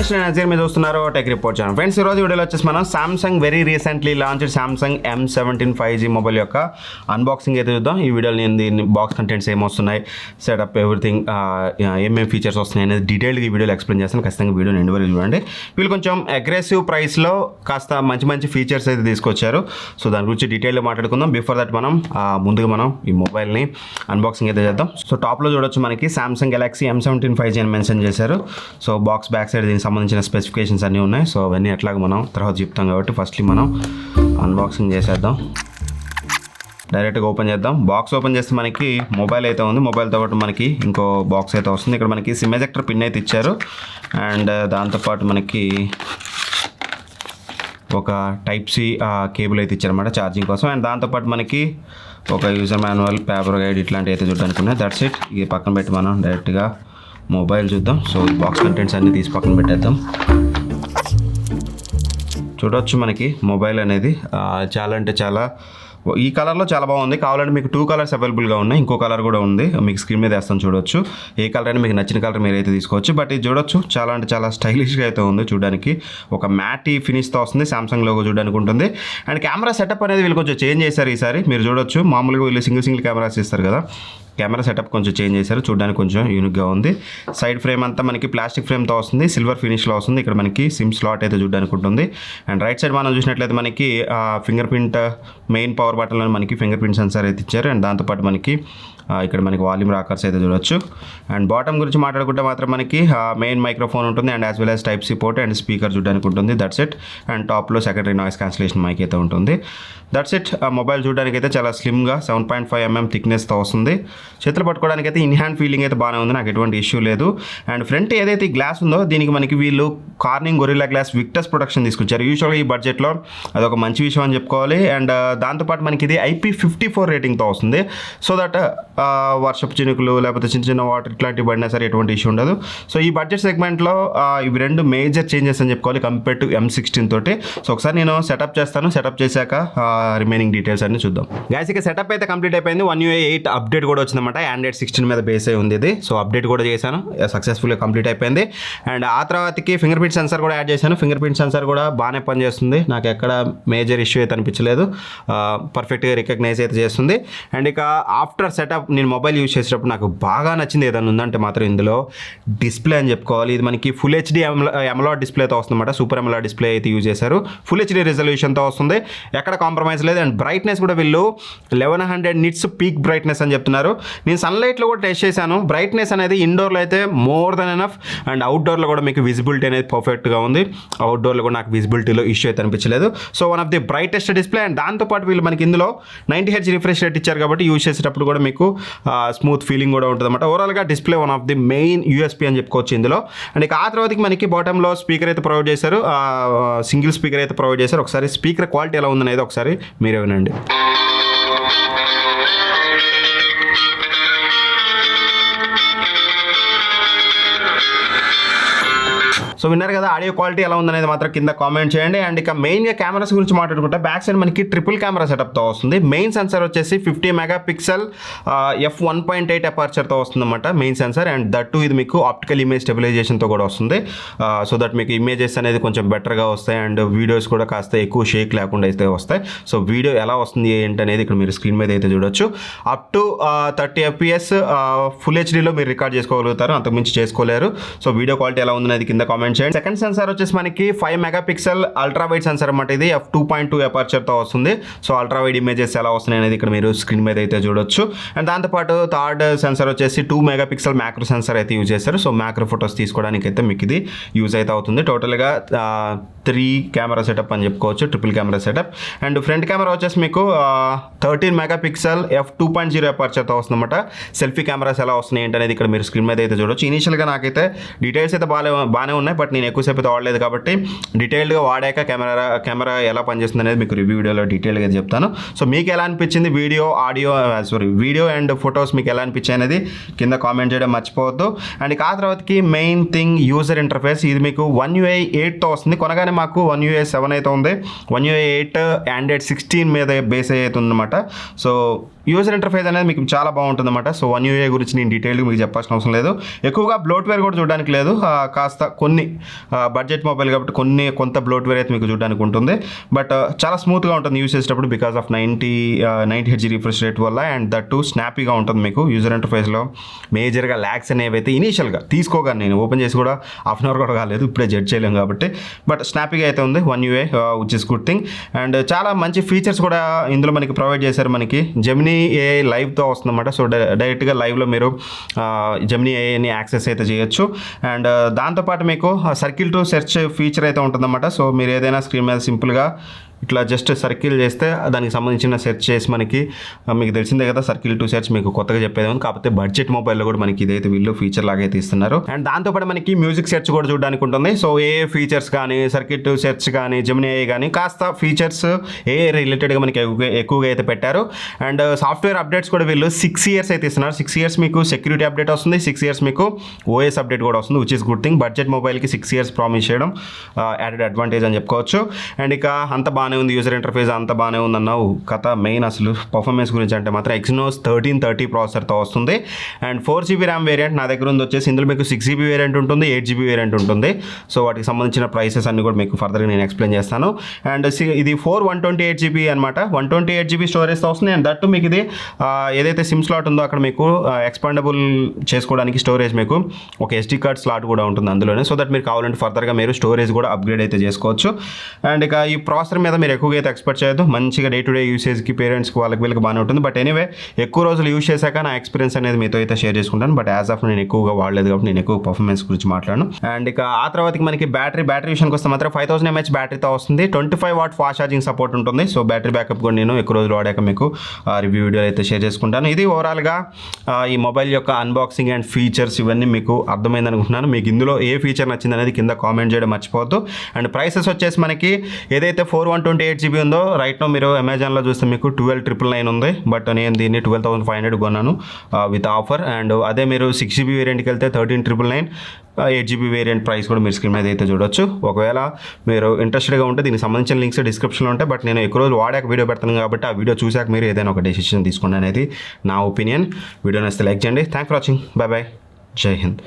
Friends, నేను అజీర్ మీద చూస్తున్నారు టెక్ రిపోర్ట్ ఛానల్. ఫ్రెండ్స్, ఈరోజు వీడియోలో వచ్చేసి మనం Samsung very recently launch Samsung M17 5G mobile యొక్క అన్బాక్సింగ్ అయితే చూద్దాం. ఈ వీడియోలో నేను దీన్ని బాక్స్ కంటెంట్స్ ఏమొస్తున్నాయి, సెటప్, ఎవ్రీథింగ్, ఏమేమి ఫీచర్స్ వస్తున్నాయి అనేది డీటెయిల్గా ఈ వీడియోలో ఎక్స్ప్లెయిన్ చేస్తాను. ఖచ్చితంగా వీడియోని ఎండ్ వరకు చూడండి. వీళ్ళు కొంచెం అగ్రెసివ్ ప్రైస్లో కాస్త మంచి మంచి ఫీచర్స్ అయితే తీసుకొచ్చారు. సో దాని గురించి డీటెయిల్గా మాట్లాడుకుందాం. బిఫోర్ దట్ ముందుగా మనం ఈ మొబైల్ని అన్బాక్సింగ్ అయితే చేద్దాం. సో టాప్లో చూడొచ్చు మనకి సామ్సంగ్ గెలాక్సీ M17 5G అని మెన్షన్ చేశారు. సో బాక్స్ బ్యాక్ సైడ్ దీనికి సంబంధించిన స్పెసిఫికేషన్స్ అన్నీ ఉన్నాయి. సో అవన్నీ ఎట్లాగ మనం తర్వాత చెప్తాం కాబట్టి ఫస్ట్లీ మనం అన్బాక్సింగ్ చేసేద్దాం. డైరెక్ట్గా ఓపెన్ చేద్దాం. బాక్స్ ఓపెన్ చేస్తే మనకి మొబైల్ అయితే ఉంది. మొబైల్తో పాటు మనకి ఇంకో బాక్స్ అయితే వస్తుంది. ఇక్కడ మనకి సిమ్ ఎజెక్టర్ పిన్ అయితే ఇచ్చారు. అండ్ దాంతోపాటు మనకి ఒక టైప్ సి కేబుల్ అయితే ఇచ్చారన్నమాట ఛార్జింగ్ కోసం. అండ్ దాంతోపాటు మనకి ఒక యూజర్ మాన్యువల్, పేపర్ గైడ్ ఇట్లాంటివి అయితే చూడడానికి ఉన్నాయి. That's it. ఇది పక్కన పెట్టి మనం డైరెక్ట్గా మొబైల్ చూద్దాం. సో ఈ బాక్స్ కంటెంట్స్ అన్నీ తీసి పక్కన పెట్టేద్దాం. చూడవచ్చు మనకి మొబైల్ అనేది చాలా అంటే చాలా ఈ కలర్లో చాలా బాగుంది. కావాలంటే మీకు 2 కలర్స్ అవైలబుల్గా ఉన్నాయి. ఇంకో కలర్ కూడా ఉంది, మీకు స్క్రీన్ మీద వేస్తాను చూడొచ్చు. ఏ కలర్ అయినా మీకు నచ్చిన కలర్ మీరు అయితే తీసుకోవచ్చు. బట్ ఇది చూడొచ్చు చాలా అంటే చాలా స్టైలిష్గా అయితే ఉంది. చూడడానికి ఒక మ్యాటీ ఫినిష్తో వస్తుంది. సామ్సంగ్ లోగో చూడడానికి ఉంటుంది. అండ్ కెమెరా సెటప్ అనేది వీళ్ళు కొంచెం చేంజ్ చేశారు ఈసారి. మీరు చూడొచ్చు, మామూలుగా వీళ్ళు సింగిల్ కెమెరాస్ ఇస్తారు కదా, కెమెరా సెటప్ కొంచెం చేంజ్ చేశారు. చూడడానికి కొంచెం యూనిక్గా ఉంది. సైడ్ ఫ్రేమ్ అంతా మనకి ప్లాస్టిక్ ఫ్రేమ్తో వస్తుంది, సిల్వర్ ఫినిష్లో వస్తుంది. ఇక్కడ మనకి సిమ్ స్లాట్ అయితే చూడడానికి ఉంటుంది. అండ్ రైట్ సైడ్ మనం చూసినట్లయితే మనకి ఫింగర్ ప్రింట్ మెయిన్ పవర్ బటన్లో మనకి ఫింగర్ ప్రింట్ సెన్సార్ అయితే ఇచ్చారు. అండ్ దాంతోపాటు మనకి ఇక్కడ మనకి వాల్యూమ్ రాకర్స్ అయితే చూడొచ్చు. అండ్ బాటమ్ గురించి మాట్లాడుకుంటే మాత్రం మనకి మెయిన్ మైక్రోఫోన్ ఉంటుంది. And as well as type C port and speaker చూడడానికి ఉంటుంది. That's it. అండ్ టాప్లో సెకండరీ నాయిస్ క్యాన్సిలేషన్ మైక్ అయితే ఉంటుంది. That's it. మొబైల్ చూడడానికి అయితే చాలా స్లిమ్గా 7.5mm థిక్నెస్తో వస్తుంది. చేతులు పట్టుకోవడానికి అయితే ఇన్ హ్యాండ్ ఫీలింగ్ అయితే బాగానే ఉంది, నాకు ఎటువంటి ఇష్యూ లేదు. అండ్ ఫ్రంట్ ఏదైతే ఈ గ్లాస్ ఉందో దీనికి మనకి వీళ్ళు Corning Gorilla Glass Victus protection తీసుకొచ్చారు. యూజువల్గా ఈ బడ్జెట్లో అదొక మంచి విషయం అని చెప్పుకోవాలి. అండ్ దాంతోపాటు మనకి ఇది IP54 రేటింగ్తో వస్తుంది. సో దట్ వర్షపు చినుకులు లేకపోతే చిన్న చిన్న వాటర్ ఇట్లాంటివి పడినా సరే ఎటువంటి ఇష్యూ ఉండదు. సో ఈ బడ్జెట్ సెగ్మెంట్లో ఇవి రెండు మేజర్ చేంజెస్ అని చెప్పుకోవాలి కంపేర్ టు M16 తోటి. సో ఒకసారి నేను సెటప్ చేస్తాను. సెటప్ చేశాక రిమైనింగ్ డీటెయిల్స్ అన్ని చూద్దాం. గైస్, ఇక సెటప్ అయితే కంప్లీట్ అయిపోయింది. One UI 8 అప్డేట్ కూడా వచ్చిందన్నమాట. Android 16 మీద బేస్ అయి ఉంది ఇది. సో అప్డేట్ కూడా చేశాను, సక్సెస్ఫుల్గా కంప్లీట్ అయిపోయింది. అండ్ ఆ తర్వాతకి ఫింగర్ ప్రింట్ సెన్సార్ కూడా యాడ్ చేశాను. ఫింగర్ ప్రింట్ సెన్సార్ కూడా బాగానే పనిచేస్తుంది, నాకు ఎక్కడ మేజర్ ఇష్యూ అయితే అనిపించలేదు. పర్ఫెక్ట్గా రికగ్నైజ్ అయితే చేస్తుంది. అండ్ ఇక ఆఫ్టర్ సెటప్ నేను మొబైల్ యూజ్ చేసేటప్పుడు నాకు బాగా నచ్చింది ఏదైనా ఉందంటే మాత్రం ఇందులో డిస్ప్లే అని చెప్పుకోవాలి. ఇది మనకి ఫుల్ హెచ్డి ఎమలాడ్ డిస్ప్లేతో వస్తుందన్నమాట. సూపర్ ఎమలాడ్ డిస్ప్లే అయితే యూజ్ చేశారు. ఫుల్ హెచ్డి రెజల్యూషన్తో వస్తుంది, ఎక్కడ కాంప్రమైజ్ లేదు. అండ్ బ్రైట్నెస్ కూడా వీళ్ళు 1100 నిట్స్ పీక్ బ్రైట్నెస్ అని చెప్తున్నారు. నేను సన్లైట్లో కూడా టెస్ట్ చేశాను. బ్రైట్నెస్ అనేది ఇండోర్లో అయితే మోర్ దెన్ ఎనఫ్. అండ్ అవుట్డోర్లో కూడా మీకు విజిబిలిటీ అనేది పర్ఫెక్ట్గా ఉంది. అవుట్డోర్లో కూడా నాకు విజిబిలిటీలో ఇష్యూ అయితే అనిపించలేదు. So one of the brightest display. And దాంతోపాటు వీళ్ళు మనకి ఇందులో 90Hz రిఫ్రెష్ రేట్ ఇచ్చారు కాబట్టి యూజ్ చేసేటప్పుడు కూడా మీకు స్మూత్ ఫీలింగ్ కూడా ఉంటుంది అనమాట. ఓవరాల్గా display one of the main USP అని చెప్పుకోవచ్చు ఇందులో. అండ్ ఇక ఆ తర్వాతకి మనకి బాటంలో స్పీకర్ అయితే ప్రొవైడ్ చేశారు, సింగిల్ స్పీకర్ అయితే ప్రొవైడ్ చేశారు. ఒకసారి స్పీకర్ క్వాలిటీ ఎలా ఉందనేది ఒకసారి మీరే వినండి. సో విన్నారు కదా, ఆడియో క్వాలిటీ ఎలా ఉందనేది మాత్రం కింద కామెంట్ చేయండి. అండ్ ఇక మెయిన్గా కెమెరాస్ గురించి మాట్లాడుకుంటే బ్యాక్ సైడ్ మనకి ట్రిపుల్ కెమెరా సెటప్తో వస్తుంది. మెయిన్ సెన్సార్ వచ్చేసి 50 మెగాపిక్సెల్ f1.8 అపర్చర్తో వస్తుందన్నమాట మెయిన్ సెన్సార్. అండ్ దట్టు ఇది మీకు ఆప్టికల్ ఇమేజ్ స్టెబిలైజేషన్తో కూడా వస్తుంది. సో దట్ మీకు ఇమేజెస్ అనేది కొంచెం బెటర్గా వస్తాయి. అండ్ వీడియోస్ కూడా కాస్త ఎక్కువ షేక్ లేకుండా అయితే వస్తాయి. సో వీడియో ఎలా వస్తుంది ఏంటి అనేది ఇక్కడ మీరు స్క్రీన్ మీద అయితే చూడొచ్చు. అప్ టు 30 FPS ఫుల్ హెచ్డీలో మీరు రికార్డ్ చేసుకోగలుగుతారు, అంతకుమించి చేసుకోలేరు. సో వీడియో క్వాలిటీ ఎలా ఉందనేది కింద కామెంట్. సెకండ్ సెన్సార్ వచ్చేసి మనకి 5 మెగాపిక్సెల్ అల్ట్రా వైడ్ సెన్సార్ అన్నమాట. ఇది f2.2 అపర్చర్తో వస్తుంది. సో అల్ట్రా వైడ్ ఇమేజెస్ ఎలా వస్తున్నాయి అనేది ఇక్కడ మీరు స్క్రీన్ మీద అయితే చూడొచ్చు. అండ్ దాంతోపాటు థర్డ్ సెన్సార్ వచ్చేసి 2 మెగాపిక్సెల్ మ్యాక్రో సెన్సార్ అయితే యూజ్ చేస్తారు. సో మ్యాక్రో ఫొటోస్ తీసుకోవడానికి అయితే మీకు ఇది యూజ్ అయితే అవుతుంది. టోటల్గా 3 కెమెరా సెటప్ అని చెప్పుకోవచ్చు, triple camera setup. And front camera వచ్చేసి మీకు 13 మెగాపిక్సెల్ f2.0 అపర్చర్తో వస్తుందన్నమాట. సెల్ఫీ కెమెరాస్ ఎలా వస్తున్నాయి ఏంటి అనేది ఇక్కడ మీరు స్క్రీన్ మీద అయితే చూడొచ్చు. ఇనీషియల్గా నాకైతే డీటెయిల్స్ అయితే బాగానే ఉన్నాయి, బట్ నేను ఎక్కువసేపు అయితే వాడలేదు కాబట్టి డీటెయిల్డ్గా వాడాక కెమెరా ఎలా పనిచేస్తుంది అనేది మీకు రివ్యూ వీడియోలో డీటెయిల్గా చెప్తాను. సో మీకు ఎలా అనిపించింది వీడియో అండ్ ఫొటోస్ మీకు ఎలా అనిపించాయి అనేది కింద కామెంట్ చేయడం మర్చిపోవద్దు. అండ్ ఆ తర్వాతకి మెయిన్ థింగ్ యూజర్ ఇంటర్ఫేస్. ఇది మీకు One UI 8తో వస్తుంది. కొనగానే మాకు One UI 7 అయితే ఉంది. One UI 8 Android 16 మీద బేస్ అయితే ఉందన్నమాట. సో యూజర్ ఇంటర్ఫేస్ అనేది మీకు చాలా బాగుంటుంది అన్నమాట. సో One UI గురించి నేను డీటెయిల్గా మీకు చెప్పాల్సిన అవసరం లేదు. ఎక్కువగా బ్లోట్వేర్ కూడా చూడడానికి లేదు, కాస్త కొన్ని బడ్జెట్ మొబైల్ కాబట్టి కొంత బ్లోట్వేర్ అయితే మీకు చూడడానికి ఉంటుంది. బట్ చాలా స్మూత్గా ఉంటుంది యూస్ చేసేటప్పుడు because of 90 H refresh rate వల్ల. అండ్ దట్ టు స్నాపీగా ఉంటుంది మీకు యూజర్ ఇంటర్ఫేస్లో. మేజర్గా ల్యాగ్స్ అనేవి అయితే ఇనీషియల్గా తీసుకోగానే నేను ఓపెన్ చేసి కూడా హాఫ్ అన్ అవర్ కూడా కాలేదు, ఇప్పుడే జడ్జ్ చేయలేము కాబట్టి. బట్ స్నాపీగా అయితే ఉంది, 1 UI which is good thing. And చాలా మంచి ఫీచర్స్ కూడా ఇందులో మనకి ప్రొవైడ్ చేశారు. మనకి జెమినీ AI లైవ్తో వస్తుందన్నమాట. సో డైరెక్ట్గా లైవ్లో మీరు జెమినీ AIని యాక్సెస్ అయితే చేయొచ్చు. అండ్ దాంతోపాటు మీకు సర్కిల్ టు సెర్చ్ ఫీచర్ అయితే ఉంటుందన్నమాట. సో మీరు ఏదైనా స్క్రీన్ మీద సింపుల్గా ఇట్లా జస్ట్ సర్కిల్ చేస్తే దానికి సంబంధించిన సెర్చ్ చేసి మీకు తెలిసిందే కదా, సర్కిల్ టు సెర్చ్ మీకు కొత్తగా చెప్పేది ఉంది. కాకపోతే బడ్జెట్ మొబైల్లో కూడా మనకి ఇదైతే వీళ్ళు ఫీచర్ లాగా అయితే ఇస్తున్నారు. అండ్ దాంతోపాటు మనకి మ్యూజిక్ సెర్చ్ కూడా చూడడానికి ఉంటుంది. సో ఏ ఫీచర్స్ కానీ సర్కిల్ టు సెర్చ్ కానీ జెమినీ AI కానీ కాస్త ఫీచర్స్ AI రిలేటెడ్గా మనకి ఎక్కువగా అయితే పెట్టారు. అండ్ సాఫ్ట్వేర్ అప్డేట్స్ కూడా వీళ్ళు 6 years అయితే ఇస్తున్నారు. 6 years మీకు సెక్యూరిటీ అప్డేట్ వస్తుంది, 6 years మీకు OS అప్డేట్ కూడా వస్తుంది, which is good thing. Budget మొబైల్కి 6 years ప్రామిస్ చేయడం యాడెడ్ అడ్వాంటేజ్ అని చెప్పుకోవచ్చు. అండ్ ఇక అంత బాగానే ఉంది, యూజర్ ఇంటర్ఫేస్ అంతా బాగానే ఉందన్నావు. కథ మెయిన్ అసలు పర్ఫార్మెన్స్ గురించి అంటే మాత్రం Exynos 1330 ప్రాసెసర్తో వస్తుంది. అండ్ 4GB RAM వేరియంట్ నా దగ్గర ఉంది వచ్చేసి. ఇందులో మీకు 6GB వేరియంట్ ఉంటుంది, 8GB వేరియంట్ ఉంటుంది. సో వాటికి సంబంధించిన ప్రైసెస్ అన్ని కూడా మీకు ఫర్దర్గా నేను ఎక్స్ప్లెయిన్ చేస్తాను. అండ్ ఇది 128GB అనమాట, 128GB స్టోరేజ్తో వస్తుంది. అండ్ దట్టు మీకు ఇది ఏదైతే సిమ్ స్లాట్ ఉందో అక్కడ మీకు ఎక్స్పాండబుల్ చేసుకోవడానికి స్టోరేజ్ మీకు ఒక SD కార్డ్ స్లాట్ కూడా ఉంటుంది అందులోనే. సో దట్ మీరు కావాలంటే ఫర్దర్గా మీరు స్టోరేజ్ కూడా అప్గ్రేడ్ అయితే చేసుకోవచ్చు. అండ్ ఇక ఈ ప్రాసెసర్ మీద మీరు ఎక్కువగా అయితే ఎక్స్పెక్ట్ చేయొద్దు. మంచిగా డే టు డే యూసేజ్కి పేరెంట్స్కి వీళ్ళకి బాగానే ఉంటుంది. బట్ ఎనీవే ఎక్కువ రోజులు యూజ్ చేశాక నా ఎక్స్పీరియన్స్ అనేది మీతో అయితే షేర్ చేసుకుంటాను. బట్ యాజ్ ఆఫ్ నేను ఎక్కువగా వాడలేదు కాబట్టి నేను ఎక్కువ పర్ఫార్మెన్స్ గురించి మాట్లాడను. అండ్ ఇక ఆ తర్వాతకి మనకి బ్యాటరీ విషయానికి వస్తే మాత్రం 5000 mAh బ్యాటరీతో వస్తుంది. 25 watt ఫాస్ట్ ఛార్జింగ్ సపోర్ట్ ఉంటుంది. సో బ్యాటరీ బ్యాకప్ కూడా నేను ఎక్కువ రోజులు వాడాక మీకు రివ్యూ వీడియో అయితే షేర్ చేసుకుంటాను. ఇది ఓవరాల్గా ఈ మొబైల్ యొక్క అన్బాక్సింగ్ అండ్ ఫీచర్స్ ఇవన్నీ మీకు అర్థమైంది అనుకుంటున్నాను. మీకు ఇందులో ఏ ఫీచర్ నచ్చింది అనేది కింద కామెంట్ చేయడం మర్చిపోవద్దు. అండ్ ప్రైసెస్ వచ్చేసి మనకి ఏదైతే 128GB ఉందో రైట్ నో మీరు అమెజాన్లో చూస్తే మీకు 12,999 ఉంది. బట్ నేను దీన్ని 12,500 కొన్నాను విత్ ఆఫర్. అండ్ అదే మీరు 6GB వేరియంట్కి వెళ్తే 13,999. 8GB వేరియంట్ ప్రైస్ కూడా మీరు స్క్రీన్ మీద అయితే చూడొచ్చు. ఒకవేళ మీరు ఇంట్రెస్టెడ్గా ఉంటే దీనికి సంబంధించిన లింక్స్ డిస్క్రిప్షన్లో ఉంటాయి. బట్ నేను ఎక్కువ రోజులు వాడాక వీడియో పెడతాను కాబట్టి ఆ వీడియో చూసాక మీరు ఏదైనా ఒక డెసిషన్ తీసుకోండి అనేది నా ఒపీనియన్. వీడియో నచ్చితే లైక్ చేయండి. Thank for watching. By by. జై హింద్.